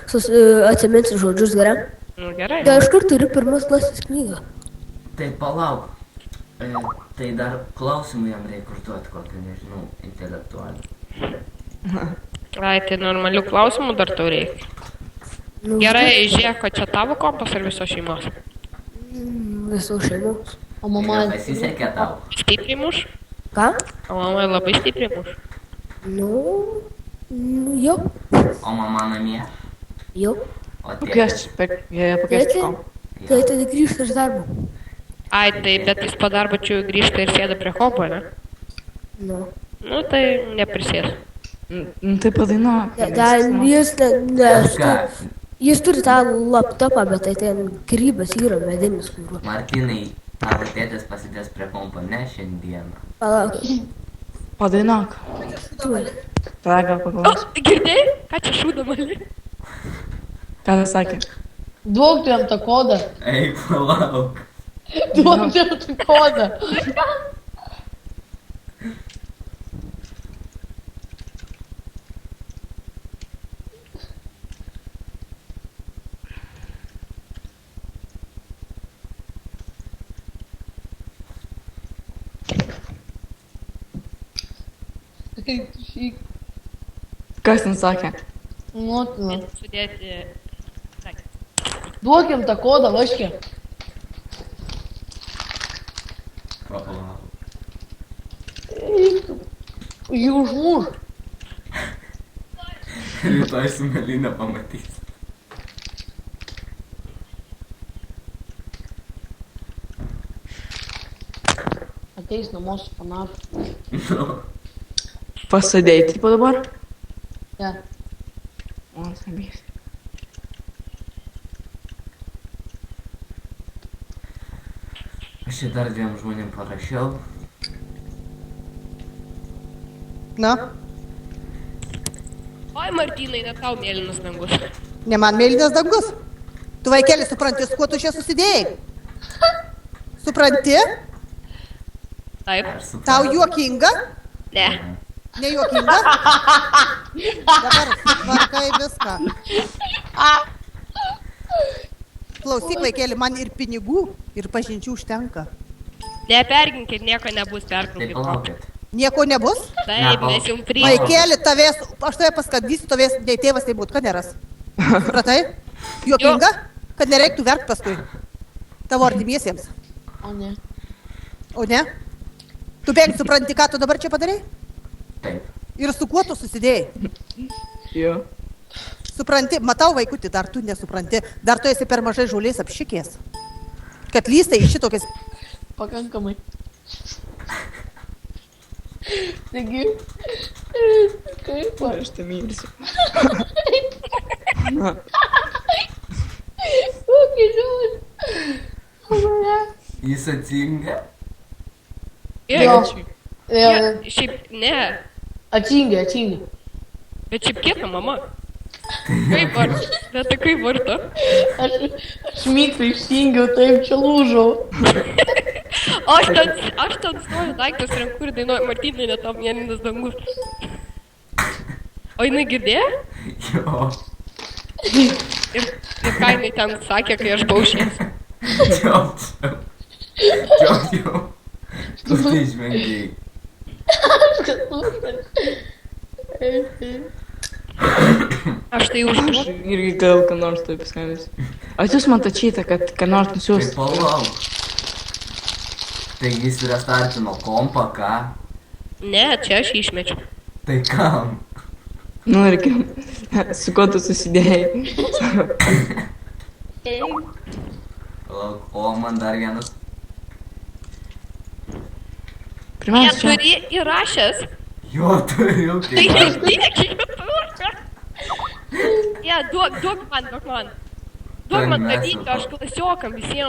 Atsiminsi žodžius gerai. Nu gerai. Tai aš kur turiu pirmas klasės knygą. Tai palauk. Tai dar klausimų jam reikia užduoti kokią, nežinau, intelektualią. Ai, tai normalių klausimų dar tau reikia. Nu, Gerai, žiūrėk, kad čia tavo kompas ar visos šeimos? Visų šeimos. O mama... Pasisekė tau. Stipriai muš? Ką? O mama labai stipriai muš. Nu, jau. O mama namie? Jau. O Pakvies, tėtis? pakvies kom. Tai tada grįžta iš darbo. Ai, tai bet jis po darbo čia grįžta ir sėda prie kompo, ne? Nu. Nu, tai neprisės. Nu, tai padainuok. Jis turi tą laptopą, bet tai ten grybas yra medinis, kur. Martynai, tavo tėtis pasidės prie kompo, ne šiandieną. Palauk. Padainuok. Tu. Tada gal O, paklaus. girdėjai? Ką čia šūda mali? Ką tas sakė? Duok tu jam tą kodą. Eik, palauk. Duok tu jam tą kodą. Kas ten sakė? Motina. Sudėti... Duok jam tą kodą, vaškė. Palauk. Jį užmuš. Rytoj su Melinė pamatys. Ateis namo su panašu. Nu, Pasadėjai tipo dabar? Ja. O, sabys. aš čia dar dviem žmonėm parašiau. Na, Oi, Martynai, net tau mėlynas dangus. ne man mėlynas dangus. Tu vaikeli, supranti, su kuo tu čia susidėjai? Supranti? Taip. Aš suprantu. Tau juokinga? Ne. Nejuokinga? Dabar tvarkai viską. Klausyk, vaikeli, man ir pinigų, ir pažinčių užtenka. Neperginkit, nieko nebus Tai pertraukit. palaukit. Nieko nebus? Taip, mes jums priimame. Vaikeli, tavęs, aš tave paskatdysiu, tavęs nei tėvas, nei būt, kad neras. Supratai? Juokinga? Kad nereiktų verkt paskui. Tavo artimiesiems. O ne. O ne? Tu bent supranti, ką tu dabar čia padarai? Taip. Ir su kuo tu susidėjai? Jo. Supranti, matau vaikutį, dar tu nesupranti. Dar tu esi per mažai žolės apšikės. Kad lystai iš šitokias... Pakankamai. Taigi. Kaip? Aš tai mylsiu. Kokį žiūrį. O mane. Jis atsinga. Jo. Jo. Šiaip, ne. Atsingai, atsingai. Bet šiaip kieta mama. Kaip var? Bet tai kaip varta? Aš miksą išsingiau, taip čia lūžau. Aš ten stoju daiktas renku ir dainuoju Martynai, net tau mėlynas dangus. O jinai girdėjo? Jo. Ir ką jinai ten sakė, kai aš baušės? Jau. Tu tai žvengiai. Aš tai Aš užduodu. irgi gal ką nors taip skambės. Atsiūs man tą čytą, kad ką nors Tai nusiūs. palauk. Tai jis restartino kompą, ką? Ne, čia aš jį išmečiau. Tai kam? Nu, irgi. Su kuo tu susidėjai? Palauk, o man dar vienas. Pirmiausia, čia. Neturi įrašęs. Jo, turiu. Tai išdėk YouTube. Ne, duok man. Duok man tą video, aš klasiokam visiems.